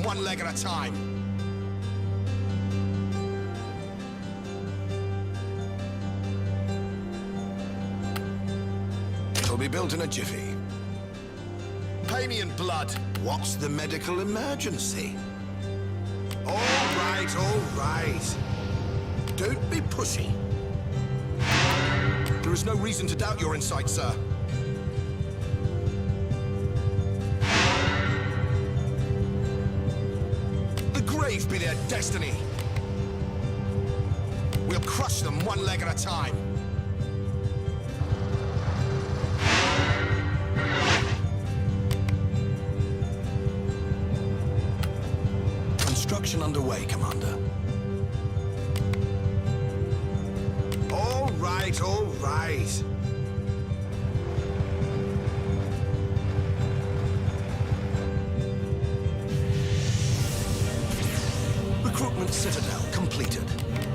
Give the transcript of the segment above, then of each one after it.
one leg at a time. It'll be built in a jiffy. Pay me in blood. What's the medical emergency? All right, all right. Don't be pushy. There is no reason to doubt your insight, sir. The grave be their destiny. We'll crush them one leg at a time. Construction underway, Commander. All right, all right. Recruitment citadel completed.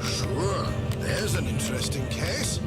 Sure, there's an interesting case.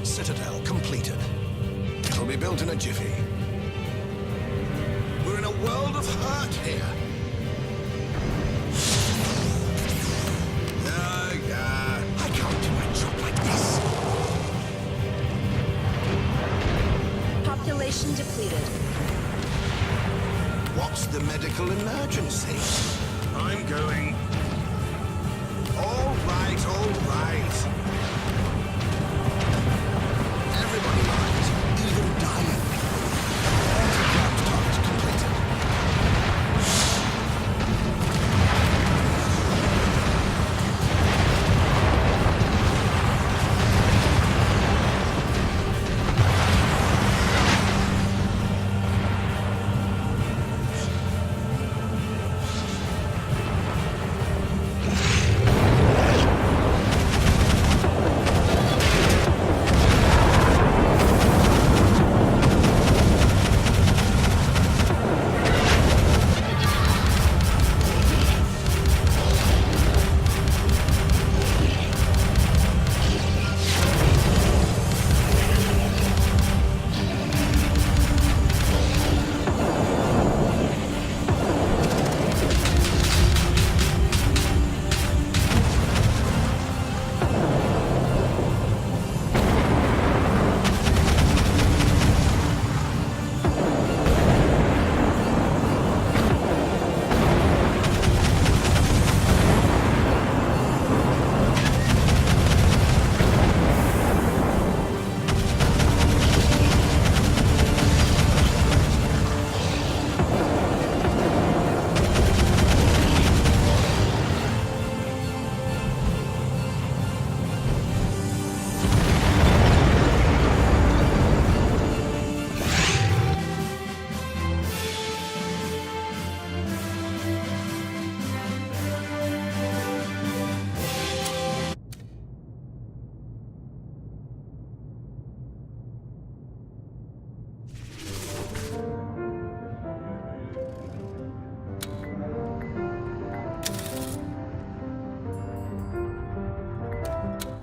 Citadel completed. It'll be built in a jiffy. We're in a world of hurt here. Yeah. I can't do my job like this. Population depleted. What's the medical emergency? I'm going. All right, all right. Everybody lies, even dying. Anti-ground target completed.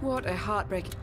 What a heartbreaking...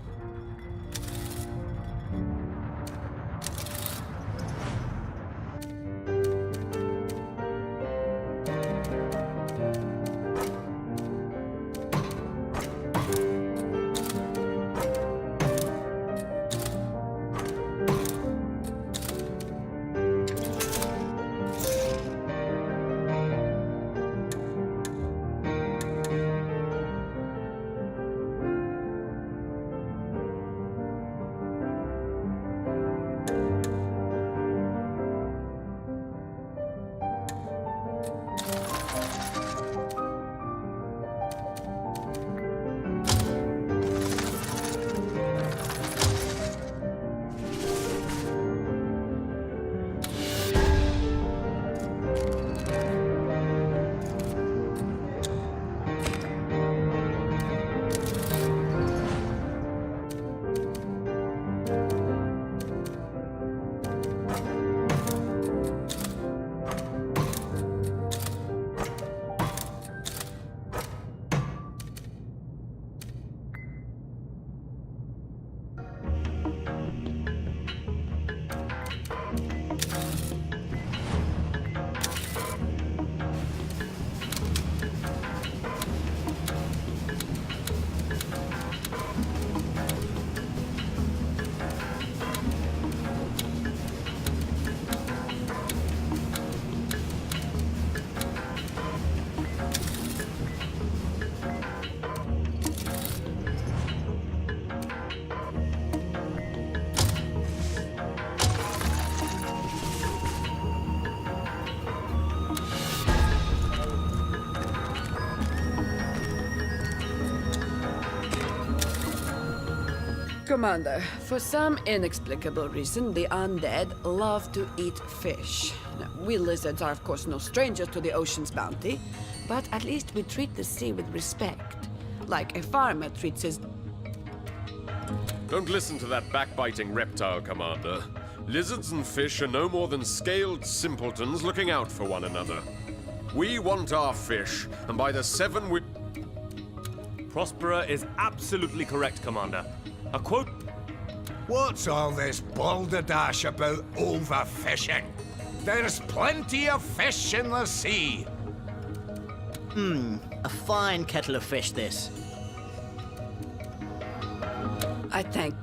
Commander, for some inexplicable reason, the undead love to eat fish. Now, we lizards are, of course, no strangers to the ocean's bounty, but at least we treat the sea with respect, like a farmer treats his... Don't listen to that backbiting reptile, Commander. Lizards and fish are no more than scaled simpletons looking out for one another. We want our fish, and by the seven we... Prospera is absolutely correct, Commander. A quote... What's all this balderdash about overfishing? There's plenty of fish in the sea. A fine kettle of fish, this. I thank...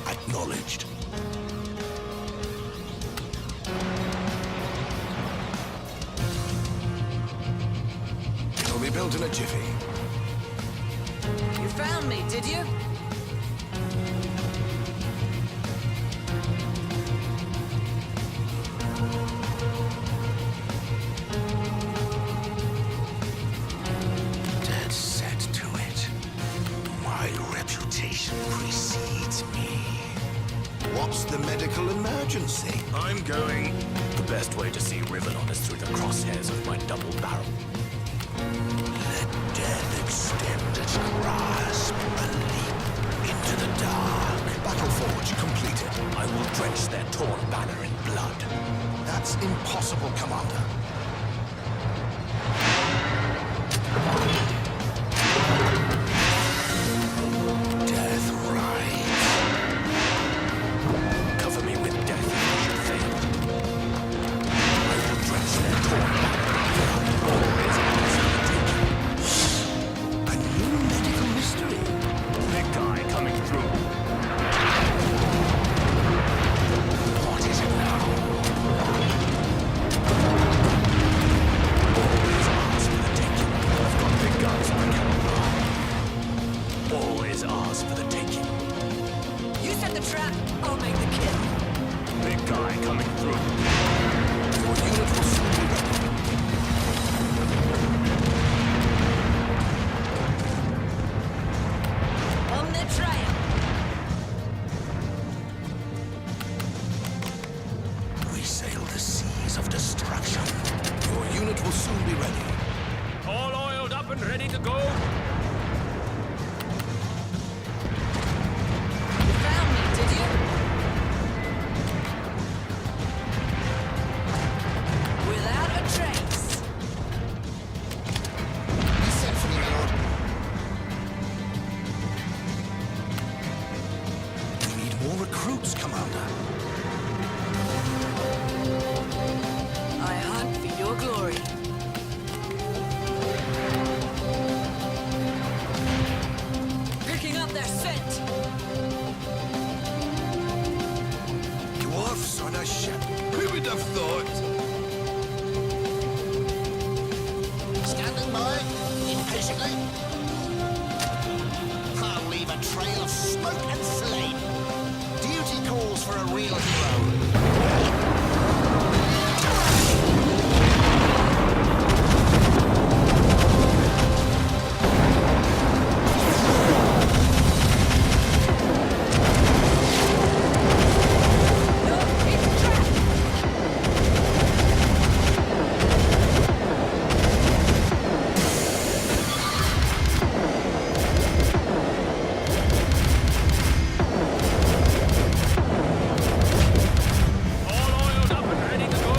Acknowledged. It'll be built in a jiffy. You found me, did you? Dead set to it. My reputation precedes me. What's the medical emergency? I'm going. The best way to see Ривеллон is through the crosshairs of my double barrel. Let death extend its grasp, a leap into the dark. Battle forge completed. I will drench their torn banner in blood. That's impossible, Commander. Death rides. Cover me with death if I should fail. I will drench their torn banner in blood. Always ours for the taking. A new medical mystery. Big guy coming through. What is it now? Always ours for the taking. I've got big guns I cannot ride. All is ours for the taking. You set the trap, I'll make the kill. Big guy coming through. Your unit will soon be ready. On the trail. We sail the seas of destruction. Your unit will soon be ready. All oiled up and ready to go. You found me, did you? Without a trace. You sent for me, my lord. We need more recruits, Commander. I hunt for your glory. Picking up their scent. Dwarfs on a ship. Who would have thought? Standing by, impatiently. I'll leave a trail of smoke and flame. Duty calls for a real hero. No, it's a trap. All oiled up and ready to go.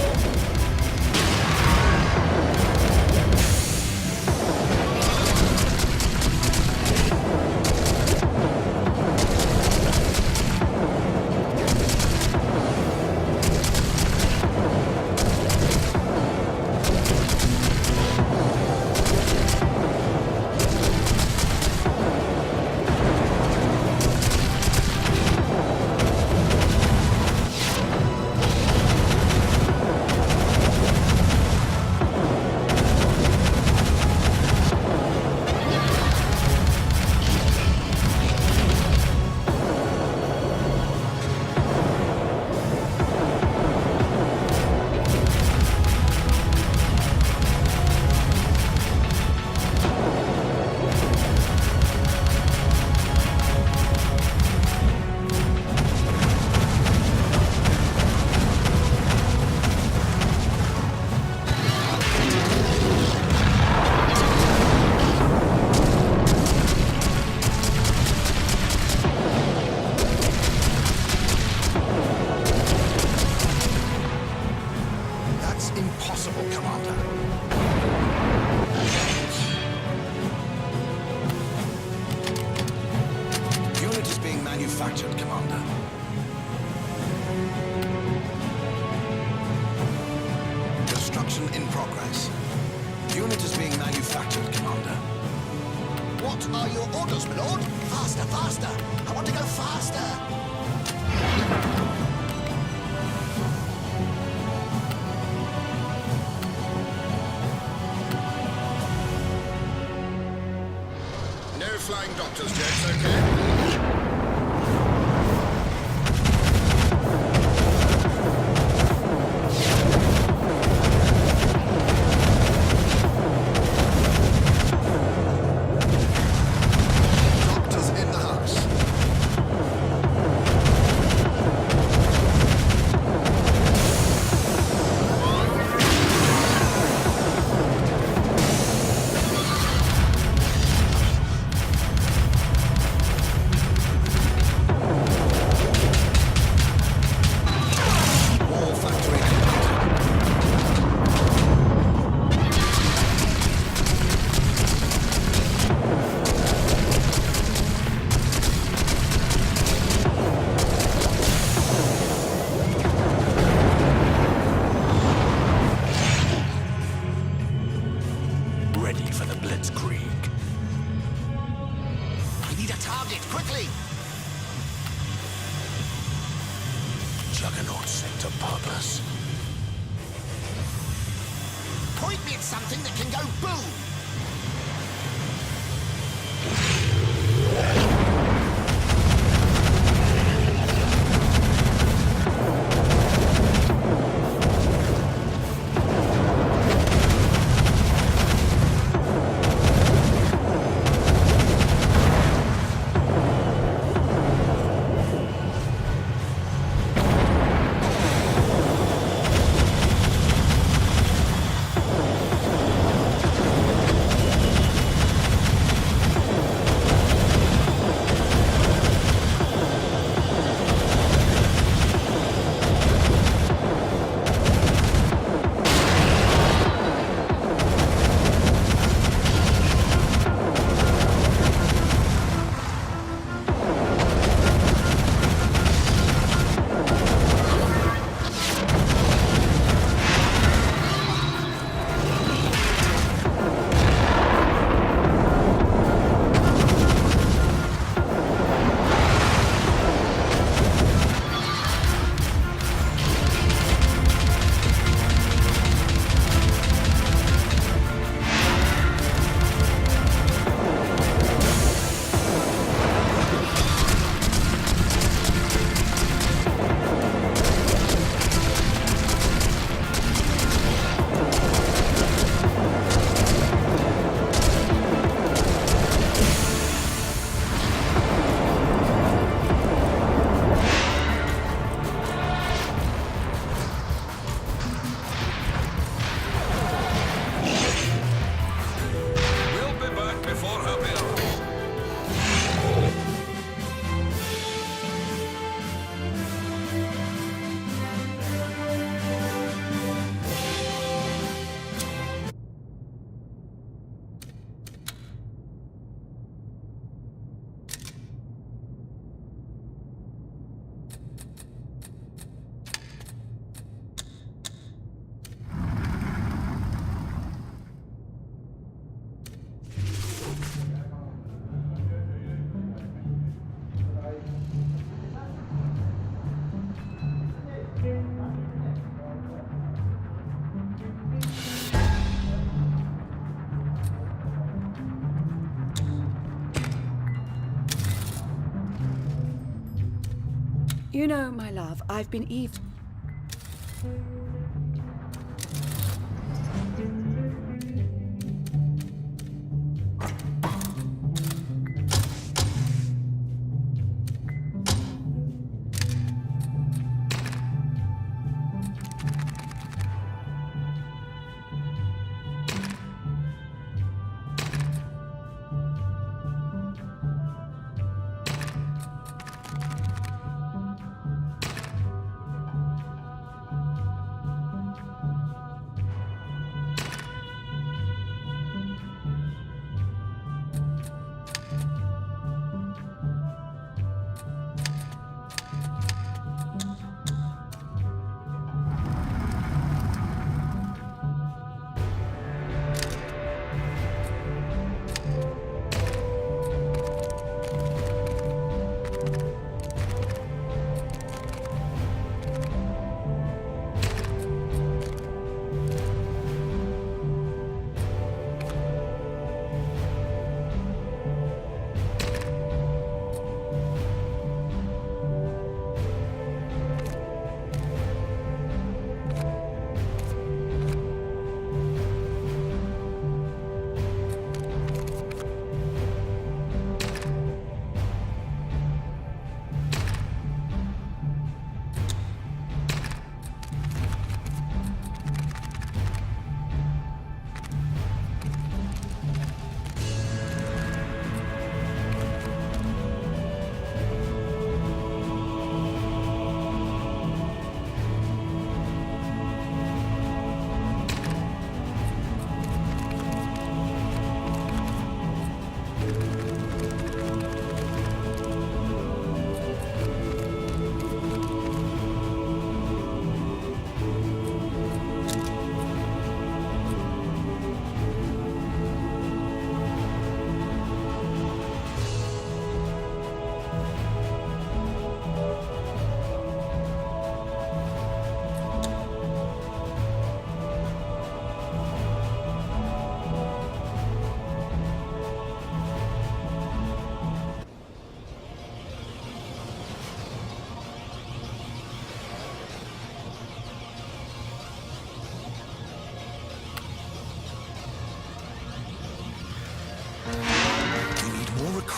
That's impossible, Commander. Unit is being manufactured, Commander. Construction in progress. Unit is being manufactured, Commander. What are your orders, my lord? Faster, faster! I want to go faster! No flying doctors, jets, okay? Doctors in the house. juggernaut set to purpose. Point me at something that can go boom! You know, my love, I've been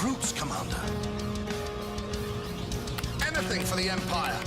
recruits, Commander. Anything for the Empire.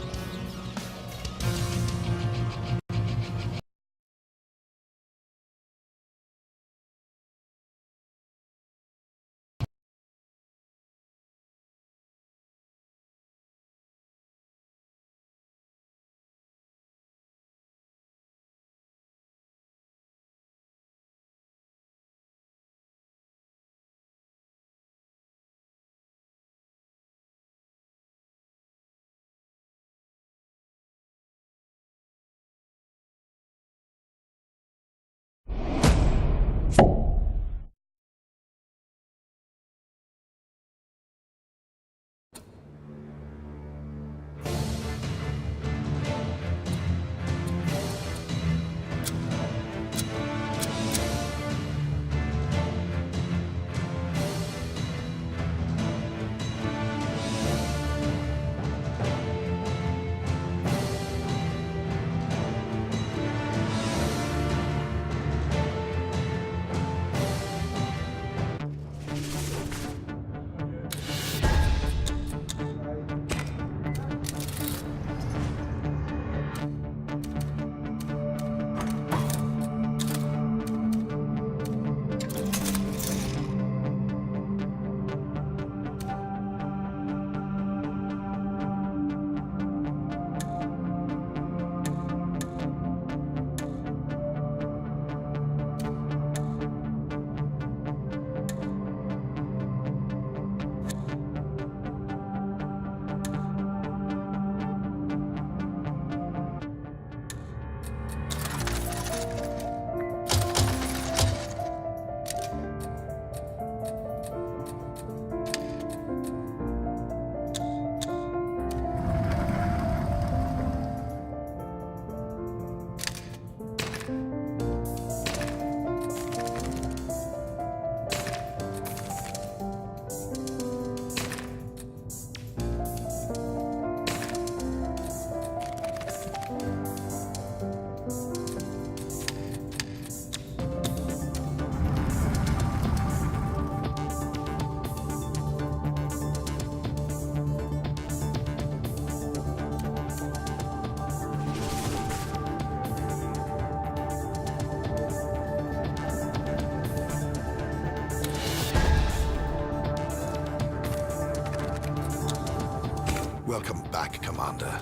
Welcome back, Commander.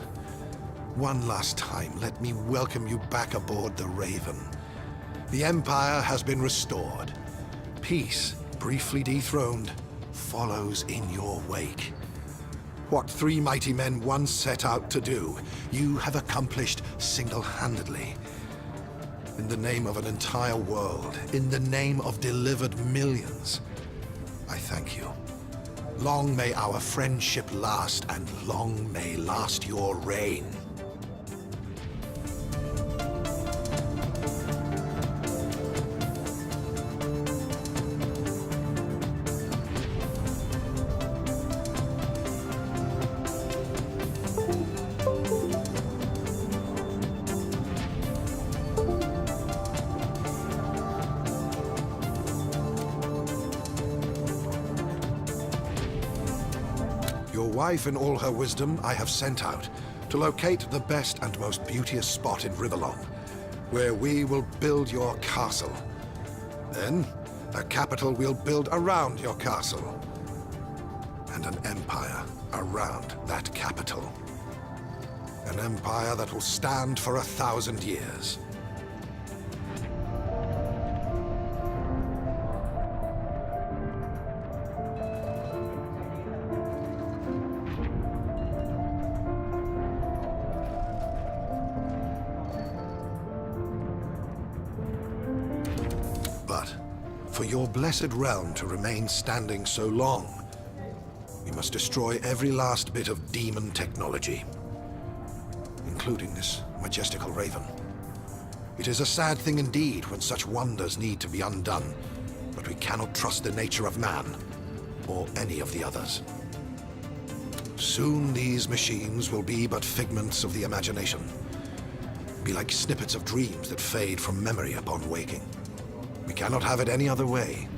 One last time, let me welcome you back aboard the Raven. The Empire has been restored. Peace, briefly dethroned, follows in your wake. What three mighty men once set out to do, you have accomplished single-handedly. In the name of an entire world, in the name of delivered millions, I thank you. Long may our friendship last, and long may last your reign. Your wife and all her wisdom I have sent out to locate the best and most beauteous spot in Ривеллон, where we will build your castle. Then, a capital we'll build around your castle, and an empire around that capital. An empire that will stand for 1,000 years. But for your blessed realm to remain standing so long, we must destroy every last bit of demon technology, including this majestical raven. It is a sad thing indeed when such wonders need to be undone, but we cannot trust the nature of man, or any of the others. Soon these machines will be but figments of the imagination, be like snippets of dreams that fade from memory upon waking. We cannot have it any other way.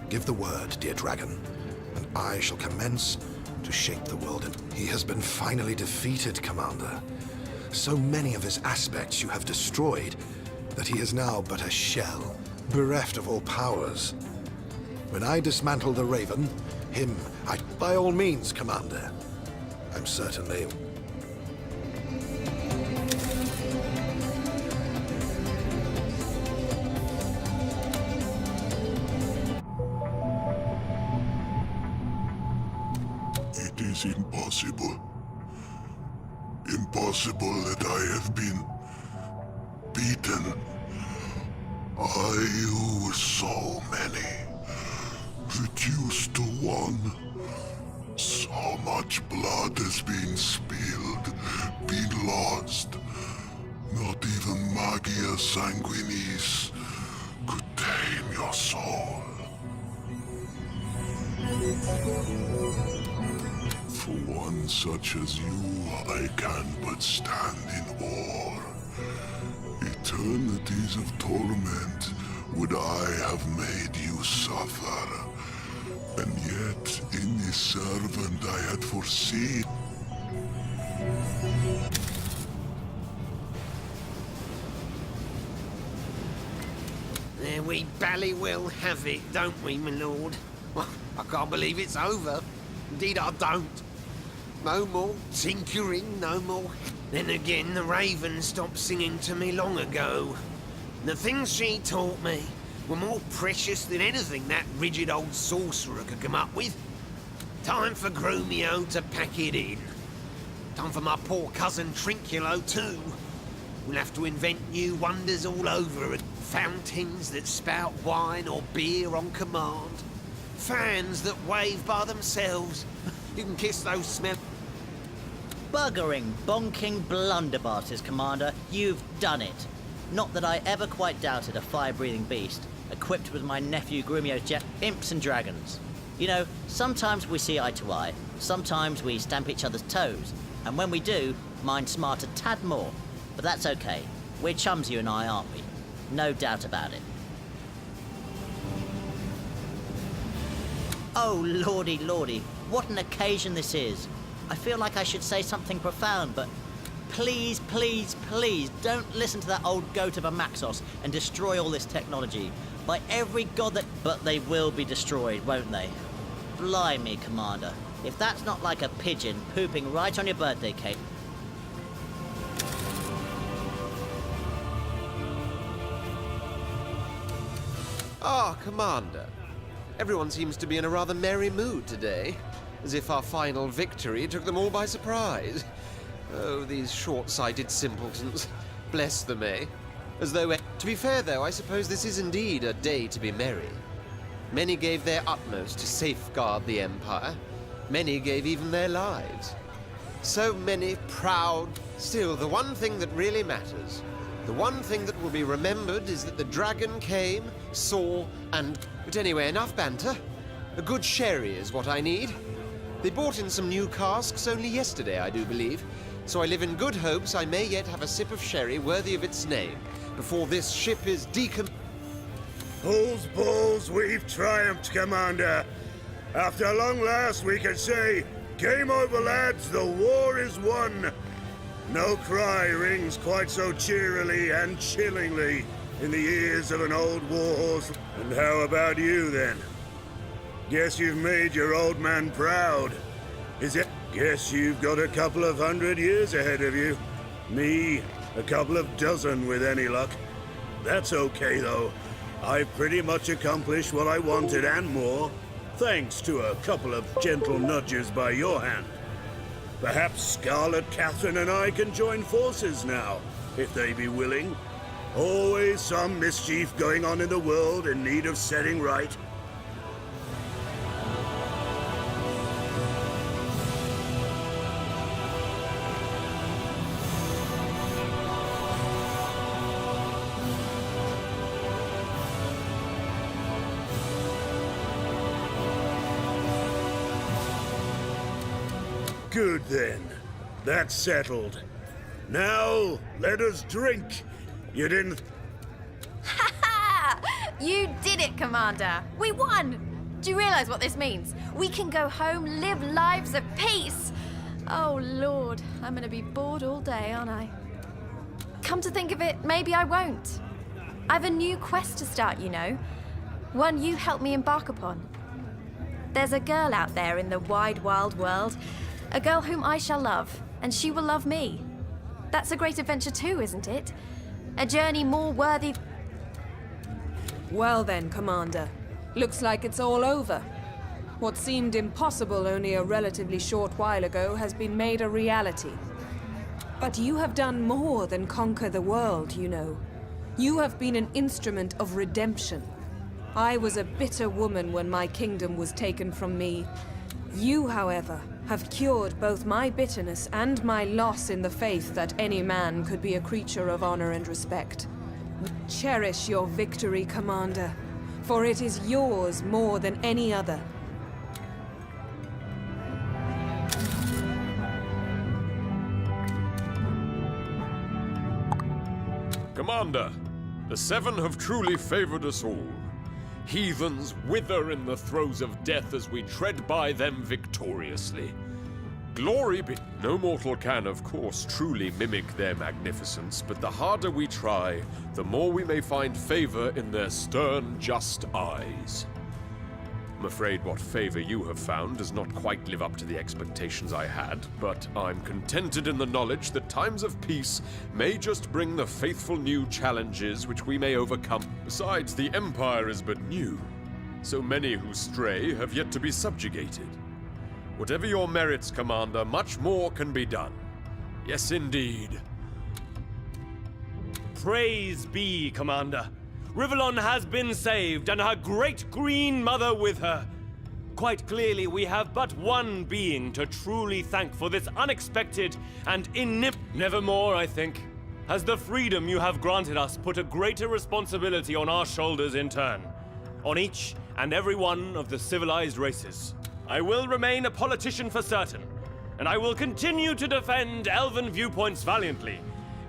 Give the word, dear dragon, I shall commence to shape the world. And he has been finally defeated, Commander. So many of his aspects you have destroyed that he is now but a shell, bereft of all powers. When I dismantle the Raven, by all means, Commander. I'm certainly... It is impossible. Impossible that I have been beaten. I who was so many, reduced to one. So much blood has been spilled, been lost. Not even Magia Sanguinis could tame your soul. For one such as you, I can but stand in awe. Eternities of torment would I have made you suffer. And yet, in this servant I had foreseen. There we bally well have it, don't we, my lord? Well, I can't believe it's over. Indeed, I don't. No more tinkering, no more. Then again, the Raven stopped singing to me long ago. The things she taught me were more precious than anything that rigid old sorcerer could come up with. Time for Grumio to pack it in. Time for my poor cousin Trinculo too. We'll have to invent new wonders all over it. Fountains that spout wine or beer on command. Fans that wave by themselves. You can kiss those smells. Buggering, bonking blunderbusses, Commander. You've done it. Not that I ever quite doubted a fire-breathing beast, equipped with my nephew Grumio's jet imps and dragons. You know, sometimes we see eye to eye, sometimes we stamp each other's toes, and when we do, mine's smart a tad more. But that's okay. We're chums, you and I, aren't we? No doubt about it. Oh, lordy, lordy, what an occasion this is. I feel like I should say something profound, but please, please, please don't listen to that old goat of a Maxos and destroy all this technology. By every god that... But they will be destroyed, won't they? Blimey, Commander. If that's not like a pigeon pooping right on your birthday cake... Ah, Commander. Everyone seems to be in a rather merry mood today, as if our final victory took them all by surprise. Oh, these short-sighted simpletons. Bless them, eh? As though... To be fair, though, I suppose this is indeed a day to be merry. Many gave their utmost to safeguard the Empire. Many gave even their lives. So many proud... Still, the one thing that really matters, the one thing that will be remembered is that the dragon came, saw, and... But anyway, enough banter. A good sherry is what I need. They brought in some new casks only yesterday, I do believe, so I live in good hopes I may yet have a sip of sherry worthy of its name before this ship is Bulls, bulls, we've triumphed, Commander. After long last, we can say, game over, lads, the war is won. No cry rings quite so cheerily and chillingly in the ears of an old warhorse. And how about you, then? Guess you've made your old man proud. Is it? Guess you've got a couple of 100 years ahead of you. Me, a couple of dozen with any luck. That's okay, though. I've pretty much accomplished what I wanted and more, thanks to a couple of gentle nudges by your hand. Perhaps Scarlet Catherine and I can join forces now, if they be willing. Always some mischief going on in the world in need of setting right. Good then. That's settled. Now, let us drink. You didn't... Ha ha! You did it, Commander! We won! Do you realise what this means? We can go home, live lives of peace. Oh, Lord, I'm going to be bored all day, aren't I? Come to think of it, maybe I won't. I've a new quest to start, you know. One you helped me embark upon. There's a girl out there in the wide, wild world. A girl whom I shall love, and she will love me. That's a great adventure too, isn't it? A journey more worthy... Well then, Commander. Looks like it's all over. What seemed impossible only a relatively short while ago has been made a reality. But you have done more than conquer the world, you know. You have been an instrument of redemption. I was a bitter woman when my kingdom was taken from me. You, however, have cured both my bitterness and my loss in the faith that any man could be a creature of honor and respect. Cherish your victory, Commander, for it is yours more than any other. Commander, the Seven have truly favored us all. Heathens wither in the throes of death as we tread by them victoriously. Glory be... No mortal can, of course, truly mimic their magnificence, but the harder we try, the more we may find favor in their stern, just eyes. I'm afraid what favor you have found does not quite live up to the expectations I had, but I'm contented in the knowledge that times of peace may just bring the faithful new challenges which we may overcome. Besides, the Empire is but new. So many who stray have yet to be subjugated. Whatever your merits, Commander, much more can be done. Yes, indeed. Praise be, Commander. Ривеллон has been saved, and her great green mother with her. Quite clearly, we have but one being to truly thank for this unexpected and Nevermore, I think, has the freedom you have granted us put a greater responsibility on our shoulders in turn, on each and every one of the civilized races. I will remain a politician for certain, and I will continue to defend elven viewpoints valiantly,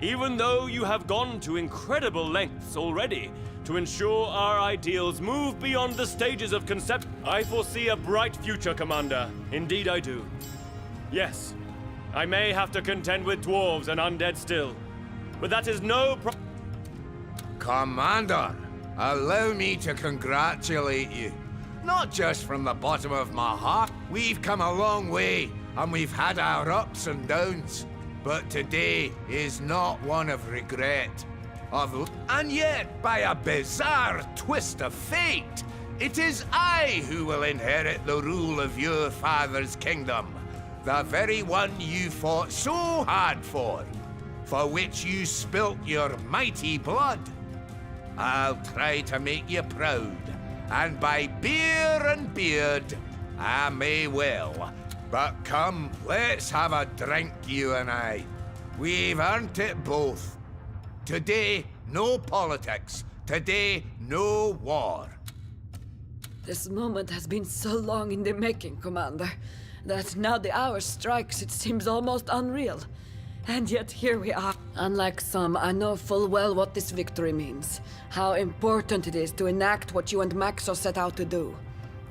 even though you have gone to incredible lengths already to ensure our ideals move beyond the stages of concept. I foresee a bright future, Commander. Indeed I do. Yes, I may have to contend with dwarves and undead still, but that is no Commander, allow me to congratulate you. Not just from the bottom of my heart. We've come a long way, and we've had our ups and downs. But today is not one of regret. And yet, by a bizarre twist of fate, it is I who will inherit the rule of your father's kingdom. The very one you fought so hard for which you spilt your mighty blood. I'll try to make you proud, and by beer and beard, I may well. But come, let's have a drink, you and I. We've earned it both. Today, no politics. Today, no war. This moment has been so long in the making, Commander, that now the hour strikes, it seems almost unreal. And yet here we are. Unlike some, I know full well what this victory means. How important it is to enact what you and Maxo set out to do.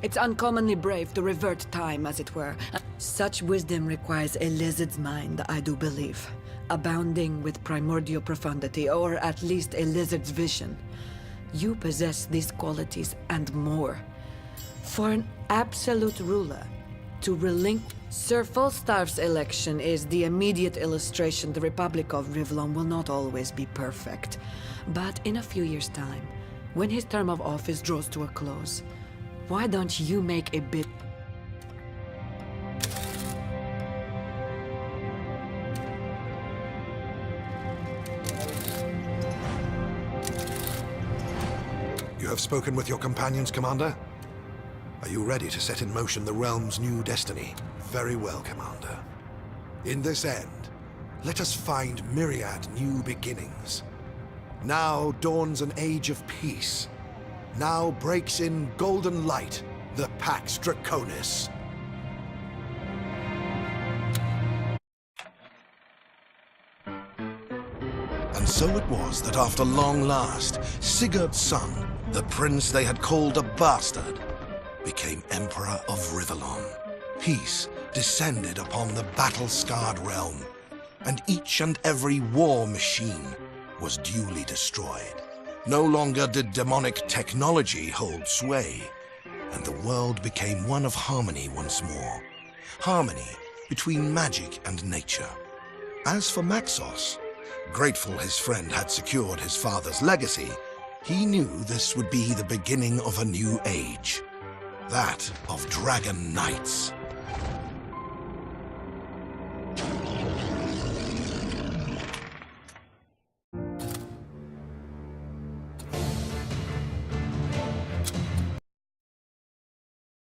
It's uncommonly brave to revert time, as it were. Such wisdom requires a lizard's mind, I do believe. Abounding with primordial profundity, or at least a lizard's vision. You possess these qualities and more. For an absolute ruler to relinquish... Sir Falstaff's election is the immediate illustration the Republic of Ривеллон will not always be perfect. But in a few years' time, when his term of office draws to a close, why don't you make a bid? You have spoken with your companions, Commander? Are you ready to set in motion the realm's new destiny? Very well, Commander. In this end, let us find myriad new beginnings. Now dawns an age of peace. Now breaks in golden light the Pax Draconis. And so it was that after long last, Sigurd's son, the prince they had called a bastard, became Emperor of Ривеллон. Peace descended upon the battle-scarred realm, and each and every war machine was duly destroyed. No longer did demonic technology hold sway, and the world became one of harmony once more. Harmony between magic and nature. As for Maxos, grateful his friend had secured his father's legacy, he knew this would be the beginning of a new age. That of Dragon Knights.